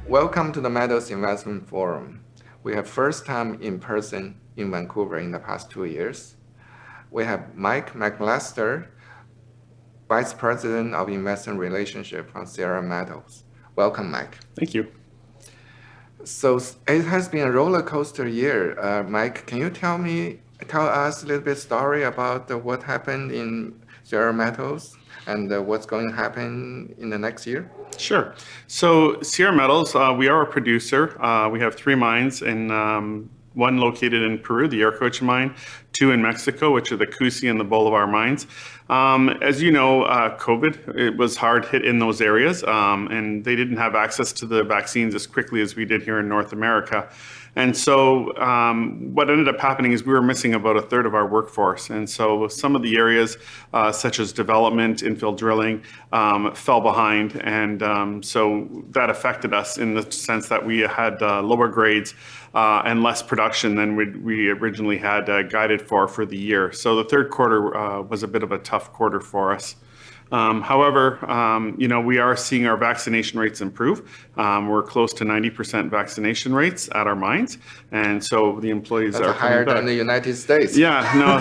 Welcome to the Metals Investment Forum. We have first time in person in Vancouver in the past 2 years. We have Mike McAllister, Vice President of Investment Relationship from Sierra Metals. Welcome, Mike. Thank you. So it has been a roller coaster year. Mike, can you tell us a little bit story about what happened in Sierra Metals and what's going to happen in the next year? Sure. So Sierra Metals, we are a producer. We have 3 mines, and one located in Peru, the Yauricocha Mine, 2 in Mexico, which are the Cusi and the Bolivar mines. As you know, COVID, it was hard hit in those areas, and they didn't have access to the vaccines as quickly as we did here in North America. And so what ended up happening is we were missing about a third of our workforce. And so some of the areas, such as development, infill drilling, fell behind. And so that affected us in the sense that we had lower grades and less production than we originally had guided for the year. So the third quarter was a bit of a tough quarter for us. However, we are seeing our vaccination rates improve. We're close to 90% vaccination rates at our mines, and so the employees are higher coming back. than the United States. Yeah, no,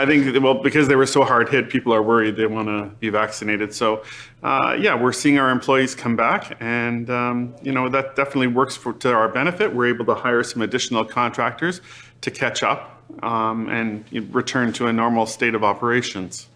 I think, because they were so hard hit, people are worried they want to be vaccinated. So, we're seeing our employees come back, and, that definitely works to our benefit. We're able to hire some additional contractors to catch up and return to a normal state of operations.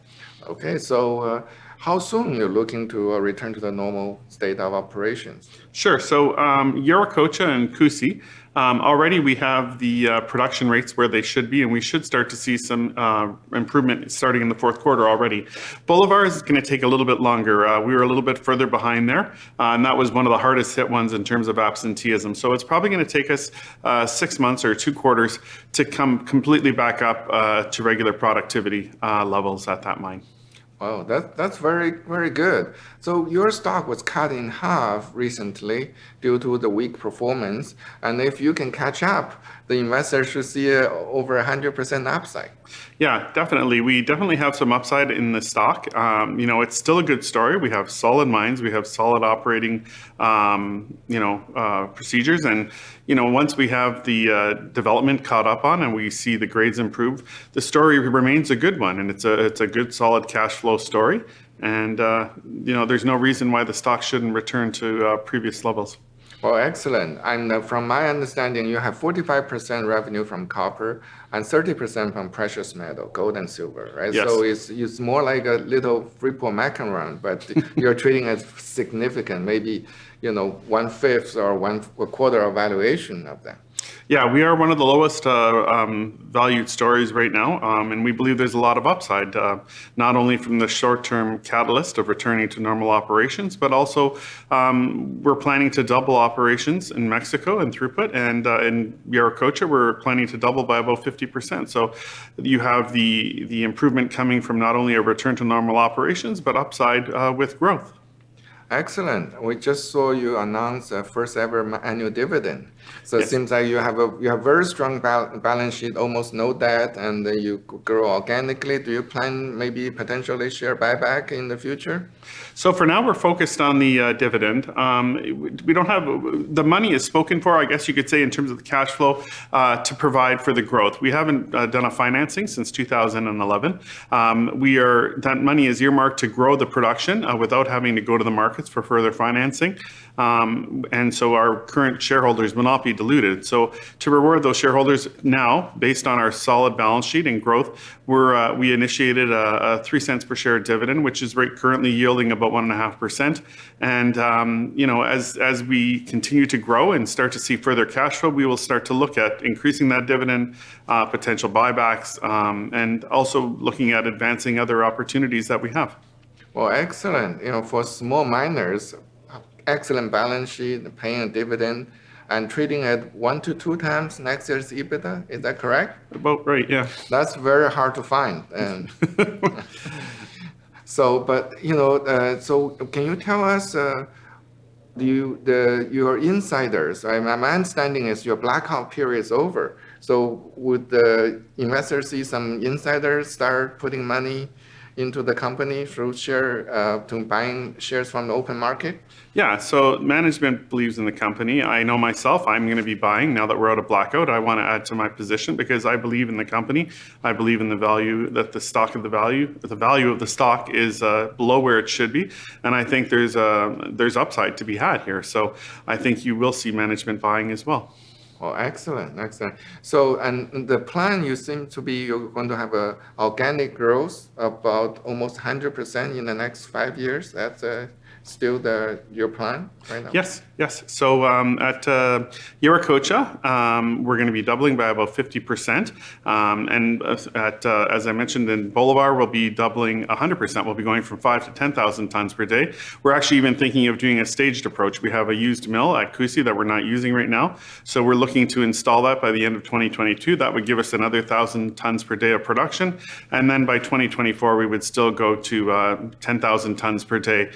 Okay, so how soon you're looking to return to the normal state of operations? Sure. So Yauricocha and Cusi, already we have the production rates where they should be, and we should start to see some improvement starting in the fourth quarter already. Bolivar is going to take a little bit longer. We were a little bit further behind there, and that was one of the hardest hit ones in terms of absenteeism. So it's probably going to take us 6 months or 2 quarters to come completely back up to regular productivity levels at that mine. Wow, that's very, very good. So your stock was cut in half recently due to the weak performance. And if you can catch up, the investors should see over 100% upside. Yeah, definitely. We definitely have some upside in the stock. It's still a good story. We have solid mines. We have solid operating, procedures. And, once we have the development caught up on and we see the grades improve, the story remains a good one. And it's a good, solid cash flow story. And, there's no reason why the stock shouldn't return to previous levels. Well, excellent. And from my understanding, you have 45% revenue from copper and 30% from precious metal, gold and silver, right? Yes. So it's more like a little Freeport McMoRan, but you're treating it significant, maybe 1/5 or a quarter of valuation of that. Yeah, we are one of the lowest valued stories right now, and we believe there's a lot of upside, not only from the short-term catalyst of returning to normal operations, but also we're planning to double operations in Mexico and throughput, and in Yauricocha, we're planning to double by about 50%. So you have the improvement coming from not only a return to normal operations, but upside with growth. Excellent. We just saw you announce a first ever annual dividend. So Yes. it seems like you have very strong balance sheet, almost no debt, and you grow organically. Do you plan maybe potentially share buyback in the future? So for now, we're focused on the dividend. We don't have the money is spoken for, I guess you could say, in terms of the cash flow to provide for the growth. We haven't done a financing since 2011. That money is earmarked to grow the production without having to go to the markets for further financing. And so our current shareholders will not be diluted. So to reward those shareholders now, based on our solid balance sheet and growth, we initiated a 3 cents per share dividend, which is currently yielding about 1.5%. And as we continue to grow and start to see further cash flow, we will start to look at increasing that dividend, potential buybacks, and also looking at advancing other opportunities that we have. Well, excellent. For small miners, excellent balance sheet, paying a dividend, and trading at 1 to 2 times next year's EBITDA. Is that correct? About right, yeah. That's very hard to find. And so can you tell us your insiders? My understanding is your blackout period is over. So would the investors see some insiders start putting money into the company through to buying shares from the open market? Yeah, so management believes in the company. I know myself, I'm going to be buying now that we're out of blackout. I want to add to my position because I believe in the company. I believe in the value that the value of the stock is below where it should be. And I think there's upside to be had here. So I think you will see management buying as well. Oh, excellent, excellent. So, and the plan you seem to be you're going to have a organic growth about almost 100% in the next 5 years. That's still your plan right now? Yes, yes. So at Yauricocha, we're going to be doubling by about 50%. And as I mentioned, in Bolivar, we'll be doubling 100%. We'll be going from 5,000 to 10,000 tons per day. We're actually even thinking of doing a staged approach. We have a used mill at Cusi that we're not using right now. So we're looking to install that by the end of 2022. That would give us another 1,000 tons per day of production. And then by 2024, we would still go to 10,000 tons per day.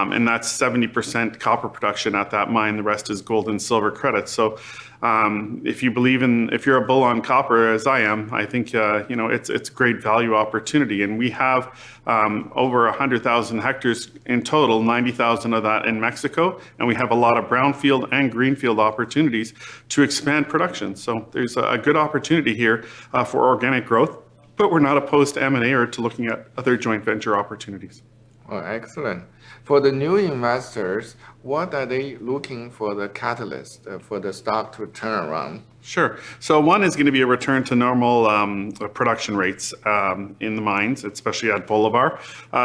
And that's 70% copper production at that mine. The rest is gold and silver credits. So if you're a bull on copper, as I am, I think it's a great value opportunity. And we have over 100,000 hectares in total, 90,000 of that in Mexico, and we have a lot of brownfield and greenfield opportunities to expand production. So there's a good opportunity here for organic growth, but we're not opposed to M&A or to looking at other joint venture opportunities. Oh, excellent. For the new investors, what are they looking for the catalyst for the stock to turn around? Sure. So one is going to be a return to normal production rates in the mines, especially at Bolivar.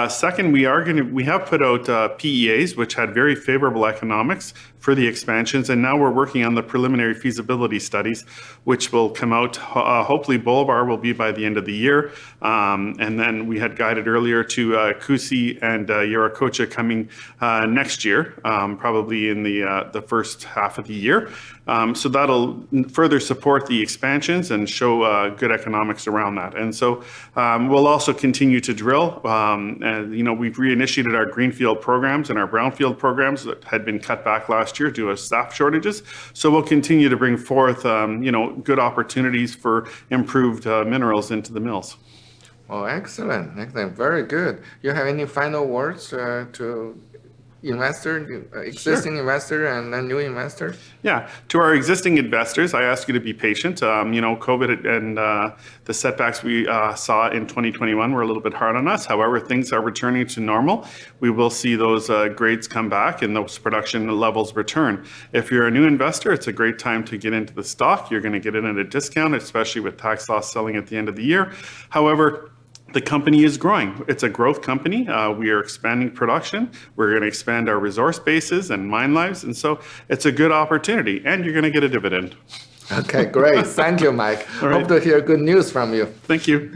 Second, we have put out PEAs, which had very favorable economics for the expansions, and now we're working on the preliminary feasibility studies, which will come out. Hopefully, Bolivar will be by the end of the year, and then we had guided earlier to Cusi and Yauricocha coming next year, probably in the first half of the year. So that'll further support the expansions and show good economics around that. And so we'll also continue to drill. We've reinitiated our greenfield programs and our brownfield programs that had been cut back last year due to staff shortages. So we'll continue to bring forth good opportunities for improved minerals into the mills. Oh, excellent, excellent, very good. You have any final words to existing investor and then new investor? Yeah, to our existing investors, I ask you to be patient. COVID and the setbacks we saw in 2021 were a little bit hard on us. However, things are returning to normal. We will see those grades come back and those production levels return. If you're a new investor, it's a great time to get into the stock. You're going to get in at a discount, especially with tax loss selling at the end of the year. However, the company is growing. It's a growth company. We are expanding production. We're going to expand our resource bases and mine lives. And so it's a good opportunity, and you're going to get a dividend. Okay, great. Thank you, Mike. All right. Hope to hear good news from you. Thank you.